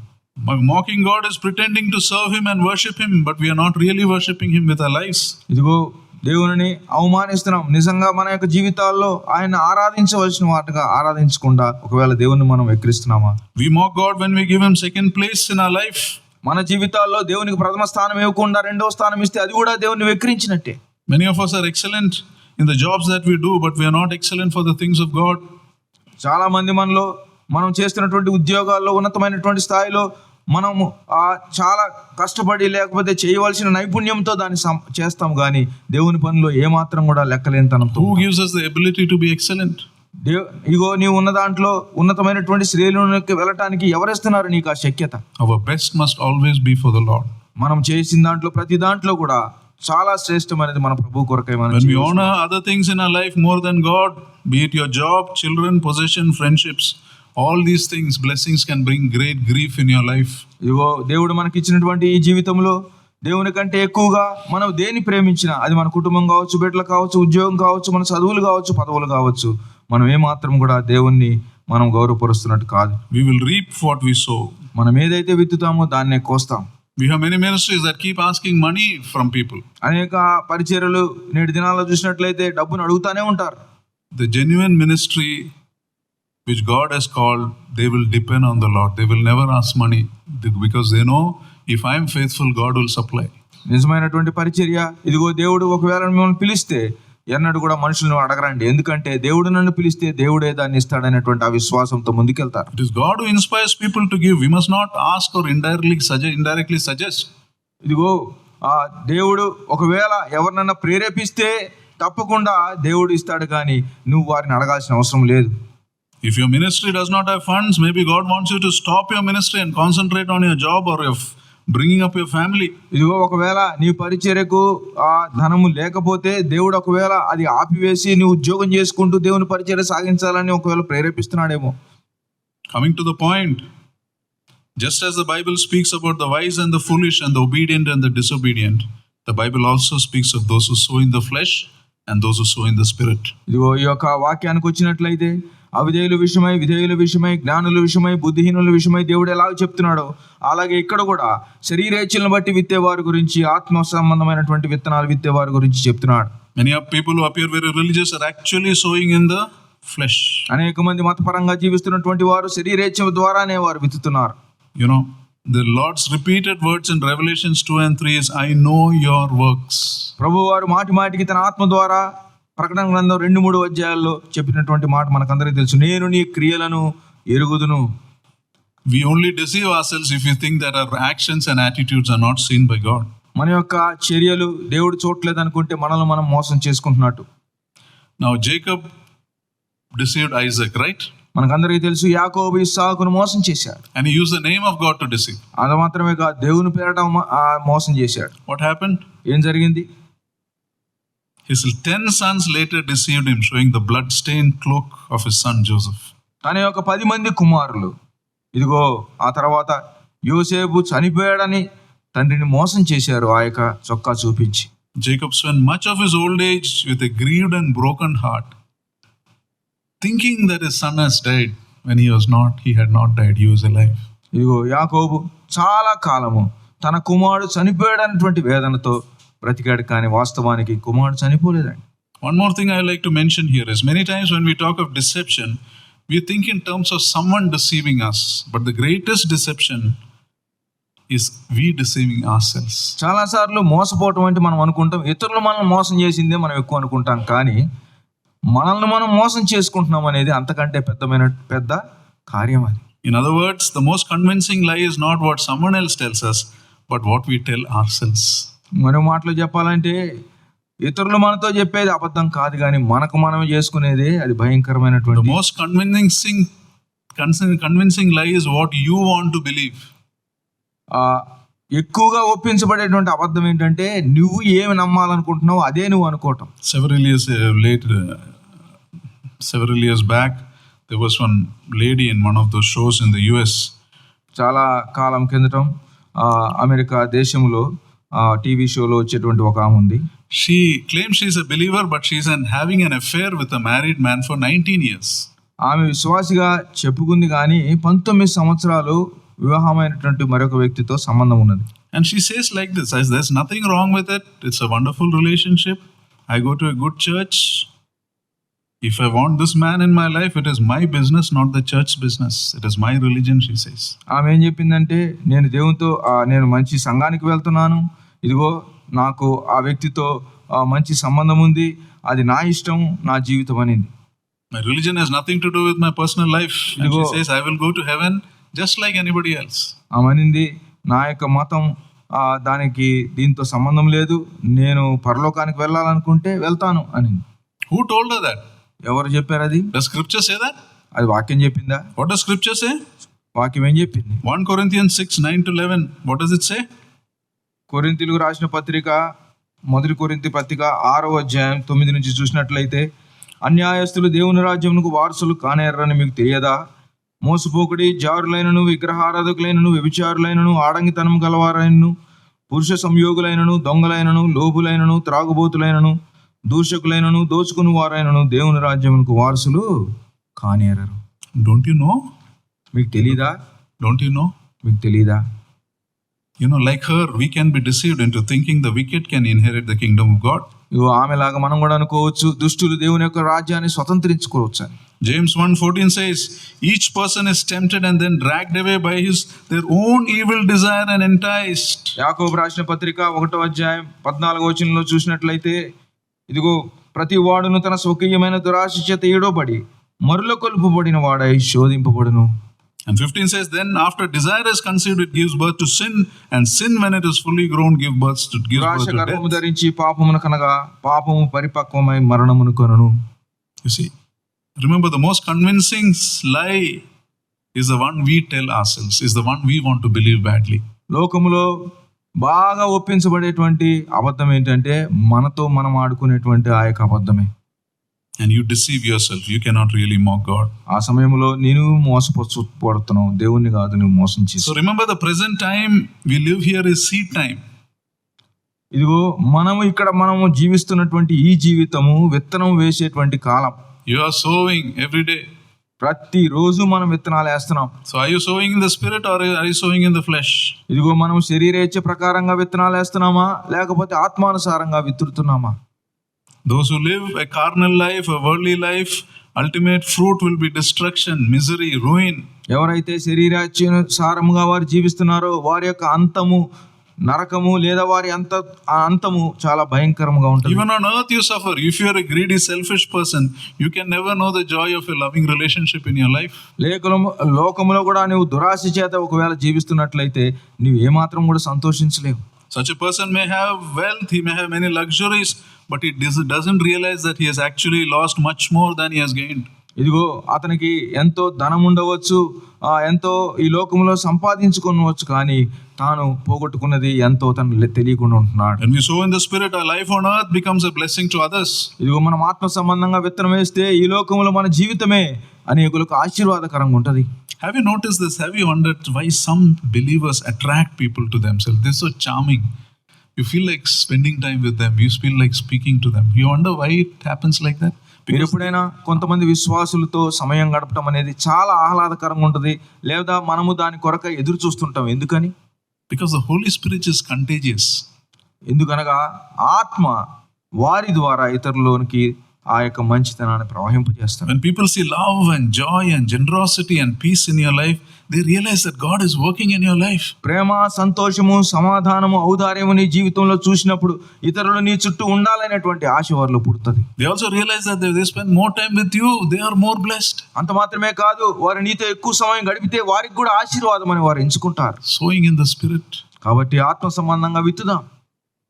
S1: Mocking God is pretending to serve Him and worship Him, but we are not really worshiping Him with our lives.
S2: ఇదిగో దేవుని అవమానిస్తున్నాం, నిజంగా మన యొక్క జీవితాల్లో ఆయన ఆరాధించవలసిన వాటిగా ఆరాధించకుండా ఒకవేళ దేవుని మనం వెక్కిరిస్తున్నామా?
S1: We mock God when we give Him second place in our life.
S2: మన జీవితాల్లో దేవునికి ప్రథమ స్థానం ఇవ్వకుండా రెండవ స్థానం ఇస్తే అది కూడా దేవుని వెక్కిరించినట్టే.
S1: Many of us are excellent in the jobs that we do, but we are not excellent for the things of God.
S2: చాలా మంది మనలో మనం చేస్తున్నటువంటి ఉద్యోగాల్లో ఉన్నతమైనటువంటి స్థాయిలో మనము చాలా కష్టపడి లేకపోతే చేయవలసిన నైపుణ్యంతో దాన్ని చేస్తాం, కానీ దేవుని పనిలో ఏమాత్రం కూడా లెక్కలేనితనంతో.
S1: Who gives us the ability to be excellent?
S2: ఇగో నీవు ఉన్న దాంట్లో ఉన్నతమైనటువంటి శ్రేణులకు వెళ్ళటానికి ఎవరిస్తున్నారు నీకు ఆ శక్యత?
S1: Our best must always be for the Lord.
S2: మనం చేసిన దాంట్లో ప్రతి దాంట్లో కూడా చాలా శ్రేష్టమైనది మన ప్రభు కొరకై.
S1: When we honor other things in our life more than God, be it your job, children, possession, friendships, all these things, blessings can bring great grief in your life.
S2: ఇదిగో దేవుడు మనకి ఇచ్చినటువంటి ఈ జీవితంలో దేవుని కంటే ఎక్కువగా మనం దేని ప్రేమించినా, అది మన కుటుంబం కావచ్చు, బిడ్డలు కావచ్చు, ఉద్యోగం కావచ్చు, మన చదువులు కావచ్చు, పదవులు కావచ్చు, మనం ఏమాత్రం కూడా దేవుణ్ణి మనం గౌరవపరుస్తున్నట్టు కాదు.
S1: We will reap what we sow.
S2: మనం ఏదైతే విత్తుతామో దాన్నే కోస్తాం.
S1: We have many ministries that keep asking money from people.
S2: అనేక పరిచర్యలు నేటి దినాల్లో చూసినట్లయితే డబ్బును అడుగుతానే ఉంటారు.
S1: The genuine ministry which God has called, they will depend on the Lord. They will never ask money because they know if I am faithful, God will supply.
S2: నిజమైనటువంటి పరిచర్య, ఇదిగో దేవుడు ఒకవేళ మిమ్మల్ని పిలిస్తే ఎన్నడూ కూడా మనుషులను అడగరండి, ఎందుకంటే దేవుడు నన్ను పిలిస్తే దేవుడే దాన్ని ఇస్తాడనేటువంటి ఆ విశ్వాసంతో ముందుకెళ్తారు.
S1: It is God who inspires people to give. We must not ask or indirectly suggest.
S2: ఇదిగో దేవుడు ఒకవేళ ఎవరినన్నా ప్రేరేపిస్తే తప్పకుండా దేవుడు ఇస్తాడు, కానీ నువ్వు వారిని అడగాల్సిన అవసరం లేదు.
S1: If your ministry does not have funds, maybe God wants you to stop your ministry and concentrate on your job or bringing up your family.
S2: ఇదిగో ఒకవేళ నీ పరిచర్యకు ఆ ధనము లేకపోతే దేవుడు ఒకవేళ అది ఆపివేసి నీ ఉద్యోగం చేసుకుంటూ దేవుని పరిచర్య సాగించాలని ఒకవేళ ప్రేరేపిస్తున్నాడేమో.
S1: Coming to the point, just as the Bible speaks about the wise and the foolish and the obedient and the disobedient, the Bible also speaks of those who sow in the flesh and those who sow in the spirit.
S2: ఇదిగో ఈ యొక్క వాక్యానికి వచ్చినట్లయితే అవిధేయుల విషయమై, విధేయుల విషయమై, జ్ఞానుల విషయమై, బుద్ధిహీనుల విషయమై దేవుడు ఎలాగ చెప్తున్నాడో అలాగే ఇక్కడ కూడా శరీరేచ్ఛలను బట్టి విత్తేవారి గురించి, ఆత్మ సంబంధమైనటువంటి విత్తనాలు విత్తేవారి గురించి చెప్తున్నాడు.
S1: Many of people who appear very religious are actually sowing in the flesh.
S2: అనేక మంది మతపరంగా జీవిస్తున్నటువంటి వారు శరీరేచ్ఛ ద్వారానే వారు విత్తుతున్నారు.
S1: You know, the Lord's repeated words in Revelations 2 and 3 is, I know your works.
S2: ప్రభువారు మాటి మాటికి తన ఆత్మ ద్వారా ప్రకటన గ్రంథం 2-3 అధ్యాయాల్లో చెప్పినటువంటి మాట మనకందరికీ తెలుసు, నేను నీ క్రియలను ఎరుగుదును.
S1: We only deceive ourselves if we think that our actions and attitudes are not seen by God.
S2: మన యొక్క చర్యలు దేవుడు చూడలేదు అనుకుంటే మనల్ని మనం మోసం చేసుకుంటున్నట్టు.
S1: Now Jacob deceived Isaac, right?
S2: మనకందరికీ తెలుసు యాకోబు ఇస్సాకును మోసం చేశాడు.
S1: And he used the name of God to deceive.
S2: అది మాత్రమే కాదు, దేవుని పేరట మోసం చేశాడు.
S1: What happened?
S2: ఏం జరిగింది?
S1: His 10 sons later deceived him, showing the blood-stained cloak of his son Joseph.
S2: తన యొక్క 10 మంది కుమారులు ఇదిగో ఆ తర్వాత యోసేపు చనిపోయాడని తండ్రిని మోసం చేశారు ఆ యొక్క చొక్కా చూపించి.
S1: Jacob spent much of his old age with a grieved and broken heart, thinking that his son has died when he had not died, he was alive.
S2: ఇదిగో యాకోబు చాలా కాలము తన కుమారుడు చనిపోయాడన్నటువంటి వేదనతో బ్రతికాడు, కానీ వాస్తవానికి కుమారుడు చనిపోలేదండి.
S1: One more thing I like to mention here is, many times when we talk of deception, we think in terms of someone deceiving us, but the greatest deception is we deceiving ourselves.
S2: చాలా సార్లు మోసపోవటం అంటే మనం అనుకుంటాం ఇతరులు మనల్ని మోసం చేసిందే మనం ఎక్కువ అనుకుంటాం, కానీ మనల్ని మనం మోసం చేసుకుంటున్నాం అనేది అంతకంటే పెద్ద కార్యం అది.
S1: In other words, the most convincing lie is not what someone else tells us, but what we tell ourselves.
S2: మరో మాటలో చెప్పాలంటే ఇతరులు మనతో చెప్పేది అబద్ధం కాదు, కానీ మనకు మనం చేసుకునేదే అది భయంకరమైనటువంటి.
S1: The most convincing lie is what you want to believe.
S2: ఎక్కువగా ఒప్పించబడేటువంటి అబద్ధం ఏంటంటే నువ్వు ఏమి నమ్మాలనుకుంటున్నావు అదే నువ్వు అనుకోవటం.
S1: Several years back, there was one lady in one of those shows in the US.
S2: చాలా కాలం కిందట అమెరికా దేశంలో టీవీ షోలో వచ్చేటువంటి ఒక ఆమె ఉంది.
S1: She claims she's a believer, but she's having an affair with a married man for 19 years.
S2: ఆమె విశ్వాసిగా చెప్పుకుంది కానీ 19 సంవత్సరాలు వివాహమైనటువంటి మరొక వ్యక్తితో సంబంధం ఉన్నది.
S1: And she says like this, there's nothing wrong with it. It's a wonderful relationship. I go to a good church. If I want this man in my life, it is my business, not the church's business. It is my religion, she says.
S2: ఆమె ఏం చెప్పిందంటే, నేను దేవునితో నేను మంచి సంఘానికి వెళ్తున్నాను, ఇదిగో నాకు ఆ వ్యక్తితో మంచి సంబంధం ఉంది, అది నా ఇష్టం, నా జీవితం అనింది.
S1: My religion has nothing to do with my personal life. And she says, I will go to heaven just like anybody else.
S2: ఆమె అనింది, నా యొక్క మతం దానికి దీంతో సంబంధం లేదు, నేను పరలోకానికి వెళ్ళాలనుకుంటే వెళ్తాను అనింది.
S1: Who told her that?
S2: ఎవరు చెప్పారు అది?
S1: Does scripture say that?
S2: అది వాక్యం చెప్పిందా?
S1: What does scripture say?
S2: వాక్యం ఏం చెప్పింది?
S1: 1 Corinthians 6:9-11. What does it say?
S2: కొరింథీయులకు రాసిన పత్రిక, 1 కొరింథీ పత్రిక 6వ అధ్యాయం 9 నుంచి చూసినట్లయితే, అన్యాయస్తులు దేవుని రాజ్యమునకు వారసులు కానేరని మీకు తెలియదా? మోసపోకుడి, జారులైనను, విగ్రహారాధకులైనను, వ్యభిచారులైనను, ఆడంగితనం గలవారైనను, పురుష సంయోగులైనను, దొంగలైనను, లోబులైనను, త్రాగుబోతులైనను, దూషకులైనను, దోచుకుని వారైనను దేవుని రాజ్యమునకు వారసులు కానేరరు.
S1: Don't you know?
S2: మీకు తెలీదా?
S1: Don't you know?
S2: మీకు తెలీదా?
S1: You know, like her, we can be deceived into thinking the wicked can inherit the kingdom of God.
S2: ఇగో ఆమెలాగా మనం కూడా అనుకోవచ్చు, దుష్టులు దేవుని యొక్క రాజ్యాన్ని స్వతంత్రించుకోవచ్చు అని.
S1: James 1:14 says, each person is tempted and then dragged away by their own evil desire and enticed.
S2: యాకోబు రాసిన పత్రిక 1వ అధ్యాయం 14వ వచనంలో చూసినట్లయితే, ఇదిగో ప్రతి వాడును తన స్వకీయమైన దురాశ చేత ఏడోబడి మరుల కొలుపబడిన వాడై శోధింపబడును.
S1: And 15 says, then after desire is conceived, it gives birth to sin, and sin when it is fully grown gives birth to
S2: గర్భము ధరించి పాపమును కనగా పాపము పరిపక్వమై మరణమును కనును.
S1: You see, remember, the most convincing lie is the one we tell ourselves, is the one we want to believe badly.
S2: లోకములో బాగా ఒప్పించబడేటువంటి అబద్ధం ఏంటంటే, మనతో మనం ఆడుకునేటువంటి ఆ యొక్క అబద్ధమే.
S1: And you deceive yourself. You cannot really mock God.
S2: ఆ సమయంలో నేను మోసపడుతున్నావు, దేవుణ్ణి కాదు నువ్వు మోసం చేసి.
S1: So remember, the present time we live here is seed time.
S2: ఇదిగో మనము జీవిస్తున్నటువంటి ఈ జీవితము విత్తనం వేసేటువంటి కాలం.
S1: You are sowing every day.
S2: ప్రతిరోజు మనం విత్తనాలు వేస్తున్నాం.
S1: So are you sowing in the spirit or are you sowing in the flesh?
S2: ఇదిగో మనం శరీరేచ్ఛ ప్రకారంగా విత్తనాలు వేస్తున్నామా, లేకపోతే ఆత్మానుసారంగా విత్తుతున్నామా?
S1: Those who live a carnal life, a worldly life, ultimate fruit will be destruction, misery, ruin.
S2: ఎవరైతే శరీరానుసారముగా వారు జీవిస్తున్నారో వారి యొక్క అంతము నరకము, లేదా వారి అంతము చాలా భయంకరంగా ఉంటుంది.
S1: Even on earth you suffer. If you are a greedy, selfish person, you can never know the joy of a loving relationship in your life.
S2: లోకములో కూడా నువ్వు దురాశ చేత ఒకవేళ జీవిస్తున్నట్లయితే నువ్వు ఏమాత్రం కూడా సంతోషించలేవు.
S1: Such a person may have wealth, he may have many luxuries, but he doesn't realize that he has actually lost much more than he has gained.
S2: ఇదిగో అతనికి ఎంతో ధనం ఉండవచ్చు, ఎంతో ఈ లోకంలో సంపాదించుకోవచ్చు, కానీ తాను పోగొట్టుకున్నది ఎంతో తను తెలియకుండా ఉంటున్నాడు.
S1: When we sow in the spirit, our life on earth becomes a blessing to others.
S2: ఇదిగో మనం ఆత్మ సంబంధంగా విత్తనం వేస్తే ఈ లోకంలో మన జీవితమే అనేకులకు ఆశీర్వాదకరంగా ఉంటది.
S1: Have you noticed this? Have you wondered why some believers attract people to themselves? They're so charming. You feel like spending time with them. You feel like speaking to them. You wonder why it happens like that?
S2: మీరు ఎప్పుడైనా కొంతమంది విశ్వాసులతో సమయం గడపడం అనేది చాలా ఆహ్లాదకరంగా ఉంటుంది, లేదా మనము దాని కొరకు ఎదురు చూస్తుంటాం. ఎందుకని?
S1: Because the Holy Spirit is contagious.
S2: ఎందుకనగా ఆత్మ వారి ద్వారా ఇతరులోనికి ఆ యొక్క మంచితనాన్ని ప్రవహింపజేస్తారు.
S1: When people see love and joy and generosity and peace in your life, they realize that God is working in your life.
S2: ప్రేమ, సంతోషము, సమాధానము, ఔదార్యము నీ జీవితంలో చూసినప్పుడు ఇతరులు నీ చుట్టూ ఉండాలనేటువంటి ఆశ వారిలో పుడుతుంది.
S1: They also realize that if they spend more time with you, they are more blessed.
S2: అంత మాత్రమే కాదు, వారు నీతో ఎక్కువ సమయం గడిపితే వారికి కూడా ఆశీర్వాదం అని వారు ఎంచుకుంటారు.
S1: Sowing in the spirit.
S2: కాబట్టి ఆత్మ సంబంధంగా విత్తుదాం.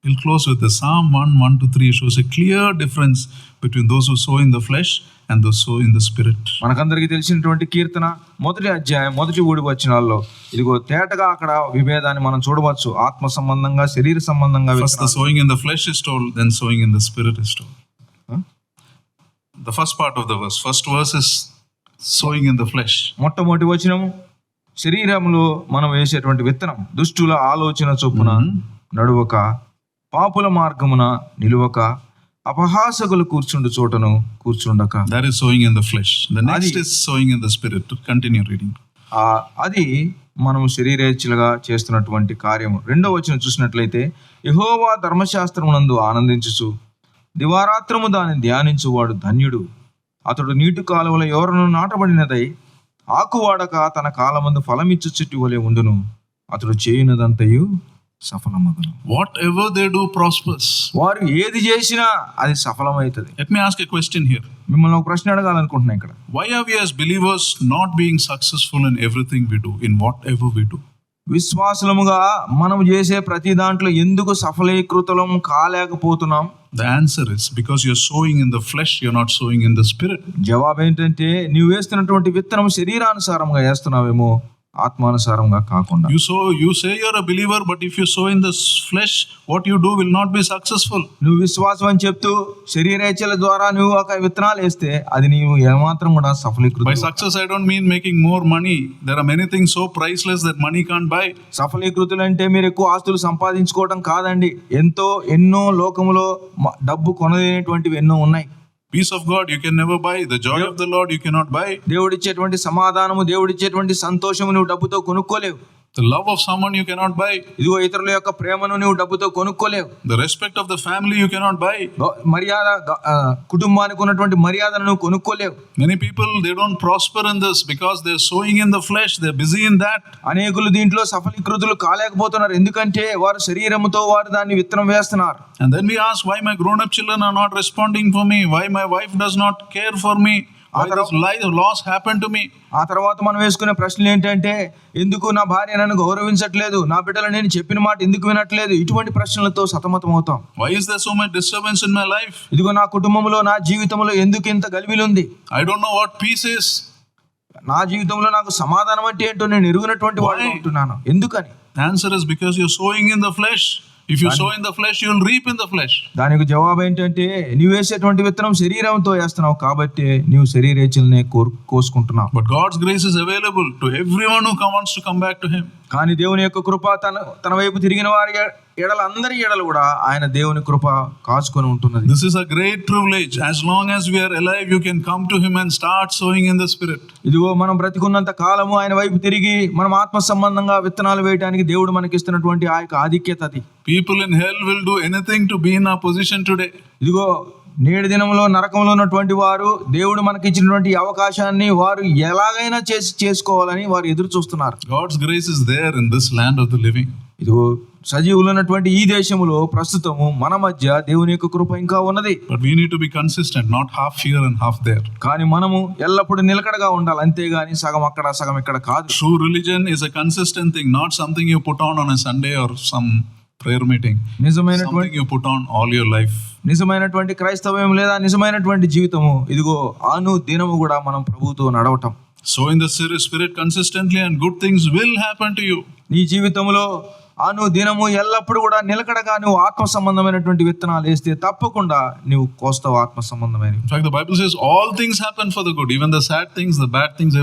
S1: We'll close with the Psalm 1:1-3 shows a clear difference between those who sow in the flesh and those who sow in the spirit.
S2: మనకందరికీ తెలిసినటువంటి కీర్తన 1వ అధ్యాయం 1 వచనాల్లో ఇదిగో తేటగా అక్కడ విభేదాన్ని మనం చూడవచ్చు. ఆత్మ సంబంధంగా, శరీర సంబంధంగా.
S1: First the sowing in the flesh is told, then sowing in the spirit is told. The first part of the verse, first verse is sowing in the flesh.
S2: మొట్టమొదటి వచనం శరీరంలో మనం వేసేటువంటి విత్తనం, దుష్టుల ఆలోచన చొప్పున నడువక, పాపుల మార్గమున నిలువక, అపహాసకులు కూర్చుండు చోటను కూర్చుండక.
S1: That is sowing in the flesh. The next is sowing in the spirit. Continue reading.
S2: అది మనం శరీరేచ్ఛలుగా చేస్తున్నటువంటి కార్యము. 2వ వచనం చూసినట్లయితే, యెహోవా ధర్మశాస్త్రమునందు ఆనందించుచు దివారాత్రము దాన్ని ధ్యానించువాడు ధన్యుడు. అతడు నీటి కాలువల ఎవరను నాటబడినదై ఆకువాడక తన కాలమందు ఫలమిచ్చు చెట్టు వలె ఉండును. అతడు చేయునదంతయు సఫలమగును.
S1: Whatever they do prospers.
S2: వారు ఏది చేసినా అది సఫలమవుతుంది.
S1: Let me ask a question here.
S2: మిమ్మల్ని ఒక ప్రశ్న అడగాలనుకుంటున్నా ఇక్కడ.
S1: Why are we as believers not being successful in everything we do, in whatever we do?
S2: విశ్వాసులముగా మనం చేసే ప్రతి దాంట్లో ఎందుకు సఫలీకృతం కాలేకపోతున్నాం?
S1: The answer is because you're sowing in the flesh, you're not sowing in the spirit.
S2: జవాబు ఏంటంటే, నీవు వేస్తున్నటువంటి విత్తనం శరీరానుసారంగా వేస్తున్నావేమో, ఆత్మానుసారంగా కాకుండా.
S1: You say you're a believer, but if you sow in the flesh, what you do will not be successful.
S2: నువ్వు విశ్వాసం అని చెప్తూ శరీరేచ్ఛల ద్వారా నువ్వు ఒక విత్తనాలు వేస్తే అది నీవు ఏమాత్రం కూడా సఫలీకృతం.
S1: By success I don't mean making more money. There are many things so priceless that money can't buy.
S2: సఫలీకృతులు అంటే మీరు ఎక్కువ ఆస్తులు సంపాదించుకోవడం కాదండి. ఎన్నో లోకములో డబ్బు కొనలేనటువంటివి ఎన్నో ఉన్నాయి.
S1: Peace of God you can never buy. The joy of the Lord you cannot buy.
S2: దేవుడిచ్చేటువంటి సమాధానము, దేవుడిచ్చేటువంటి సంతోషము నువ్వు డబ్బుతో కొనుక్కోలేవు.
S1: The love of someone you cannot buy.
S2: ఇదిగో ఇతరుల యొక్క ప్రేమను నువ్వు డబ్బుతో కొనుక్కోలేవు.
S1: The respect of the family you cannot buy.
S2: మర్యాద, కుటుంబానికి ఉన్నటువంటి మర్యాదను నువ్వు కొనుక్కోలేవు.
S1: Many people they don't prosper in this because they're sowing in the flesh. They're busy in that.
S2: అనేకులు దీంట్లో సఫలీకృతులు కాలేకపోతున్నారు. ఎందుకంటే వారు శరీరముతో వారు దాన్ని విత్తనం వేస్తున్నారు.
S1: And then we ask why my grown up children are not responding for me, why my wife does not care for me, why this loss happened to me.
S2: ఆ తర్వాత మనం వేసుకునే ప్రశ్నలు ఏంటంటే, ఎందుకు నా భార్య నన్ను గౌరవించట్లేదు, నా బిడ్డలు నేను చెప్పిన మాట ఎందుకు వినట్లేదు, ఇటువంటి ప్రశ్నలతో సతమతం అవుతాం.
S1: Why is there so much disturbance in my life?
S2: ఇదిగో నా కుటుంబంలో, నా జీవితంలో ఎందుకు ఇంత గలిబిలుంది?
S1: I don't know what peace is.
S2: నా జీవితంలో నాకు సమాధానం అంటే ఏంటో నేను ఎరుగనటువంటి వాడిని ఉంటున్నాను. ఎందుకని?
S1: The answer is because you're sowing in the flesh. If you sow in the flesh, you will reap in the flesh.
S2: దానికి జవాబు ఏంటంటే, నీవు వేసేటువంటి విత్తనం శరీరంతో వేస్తున్నావు కాబట్టి నీవు శరీరేచ్ఛలనే కోసుకుంటున్నావు.
S1: But God's grace is available to everyone who wants to come back to Him.
S2: కానీ దేవుని యొక్క కృప తన వైపు తిరిగిన వారి అందరి ఎడల కూడా ఆయన దేవుని కృప కాచుకొని ఉంటున్నది.
S1: This is a great privilege. As long as we are alive, you can come to Him and start sowing in the Spirit.
S2: ఇదిగో మనం బ్రతికున్నంత కాలము ఆయన వైపు తిరిగి మనం ఆత్మ సంబంధంగా విత్తనాలు వేయడానికి దేవుడు మనకిస్తున్నటువంటి ఆ యొక్క ఆధిక్యత అది.
S1: People in hell will do anything to be in our position today.
S2: ఇదిగో నేటి దినంలో నరకంలో ఉన్నటువంటి వారు దేవుడు మనకి ఇచ్చినటువంటి అవకాశాన్ని వారు ఎలాగైనా చేసుకోవాలని వారు ఎదురు చూస్తున్నారు.
S1: God's grace is there in this land of the living.
S2: ఇదిగో సజీవులు ఉన్నటువంటి ఈ దేశములో ప్రస్తుతము మన మధ్య దేవుని యొక్క కృప ఇంకా ఉన్నది.
S1: But we need to be consistent, not half here and half there.
S2: కానీ మనము ఎల్లప్పుడూ నిలకడగా ఉండాలి, అంతేగాని సగం అక్కడ సగం ఇక్కడ కాదు.
S1: True religion is a consistent thing, not something you put on a Sunday or some prayer meeting. Something you put on all your life.
S2: నిజమైనటువంటి క్రైస్తవ్యం లేదా నిజమైనటువంటి జీవితము ఇదిగో దినము కూడా మనం ప్రభువుతో నడవటం.
S1: So in the Spirit consistently and good things will happen to you.
S2: నీ జీవితంలో దినము ఎల్లప్పుడు కూడా నిలకడగా నువ్వు ఆత్మ సంబంధమైనటువంటి విత్తనాలు వేస్తే తప్పకుండా నువ్వు కోస్తావు ఆత్మ సంబంధమైన.
S1: In fact the Bible says all things happen for the good, even the sad things, the bad things,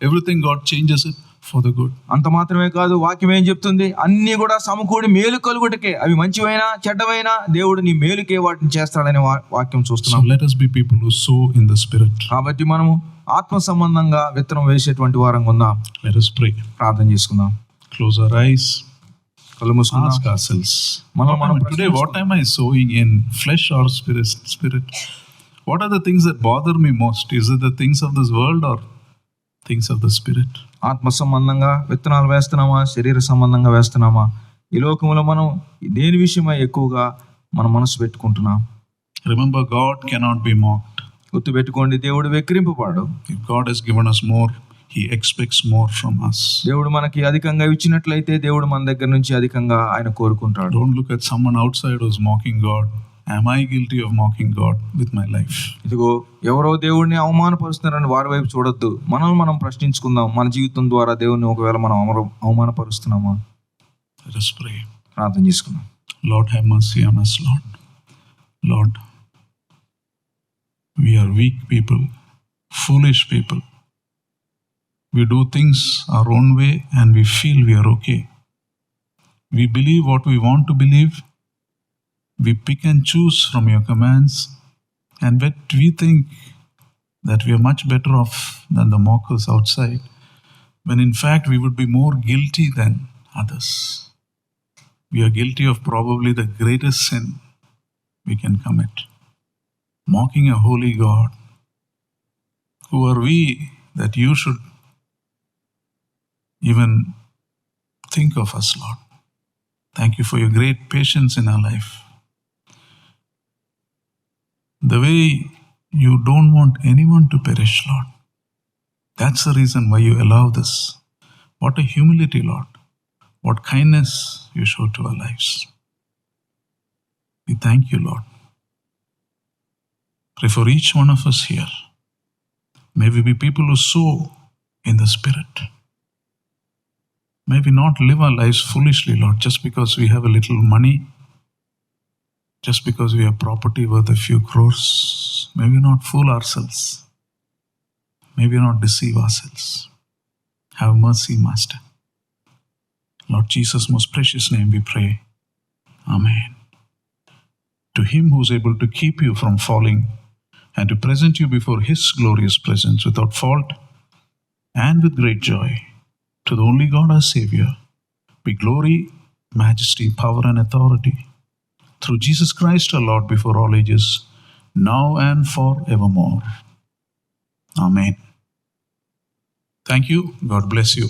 S1: everything God changes it for the good.
S2: అంత మాత్రమే కాదు, వాక్యం ఏం చెప్తుంది, అన్ని కూడా సమకూడి మేలు కలుగుటకే, అవి మంచివైనా చెడ్డవైనా దేవుడు నీ మేలుకే వాటిని చేస్తాడనే వాక్యం చూస్తున్నాం.
S1: So let us be people who sow in the Spirit.
S2: కాబట్టి మనము ఆత్మ సంబంధంగా విత్తనం వేసేటువంటి వారంగా ఉందాం.
S1: Let us pray.
S2: ప్రార్థన చేసుకుందాం.
S1: Close our eyes.
S2: Ask
S1: ourselves. Today, what am I sowing in, flesh or spirit? What are the things that bother me most? Is it the things of this world or things of the Spirit?
S2: ఆత్మ సంబంధంగా విత్తనాలు వేస్తున్నామా, శరీర సంబంధంగా వేస్తున్నామా? ఈ లోకంలో మనం దేని విషయమై ఎక్కువగా మన మనసు పెట్టుకుంటున్నాం?
S1: Remember, God cannot be mocked.
S2: గుర్తు పెట్టుకోండి, దేవుడు వెక్కిరింపబడు.
S1: If God has given us more, He expects more from us.
S2: దేవుడు మనకి అధికంగా ఇచ్చినట్లయితే దేవుడు మన దగ్గర నుంచి అధికంగా ఆయన కోరుకుంటాడు.
S1: Don't look at someone outside who's mocking God. Am I guilty of mocking God with my life?
S2: ఇదిగో ఎవరో దేవుడిని అవమానపరుస్తున్నారని వారి వైపు చూడొద్దు. మనల్ని మనం ప్రశ్నించుకుందాం, మన జీవితం ద్వారా దేవుడిని ఒకవేళ మనం అవమానపరుస్తున్నామా?
S1: Let us pray.
S2: ప్రార్థన చేసుకుందాం.
S1: Lord, have mercy on us, Lord. Lord, we are weak people, foolish people. We do things our own way and we feel we are okay. We believe what we want to believe. We pick and choose from your commands. And when we think that we are much better off than the mockers outside, when in fact we would be more guilty than others. We are guilty of probably the greatest sin we can commit. Mocking a holy God. Who are we that you should even think of us, Lord? Thank you for your great patience in our life. The way you don't want anyone to perish, Lord. That's the reason why you allow this. What a humility, Lord. What kindness you show to our lives. We thank you, Lord. Pray for each one of us here. May we be people who sow in the Spirit. May we not live our lives foolishly, Lord, just because we have a little money, just because we have property worth a few crores. May we not fool ourselves. May we not deceive ourselves. Have mercy, Master. Lord Jesus' most precious name we pray. Amen. To Him who is able to keep you from falling and to present you before His glorious presence without fault and with great joy, to the only God our Savior, be glory, majesty, power and authority through Jesus Christ our Lord before all ages, now and forevermore. Amen. Thank you. God bless you.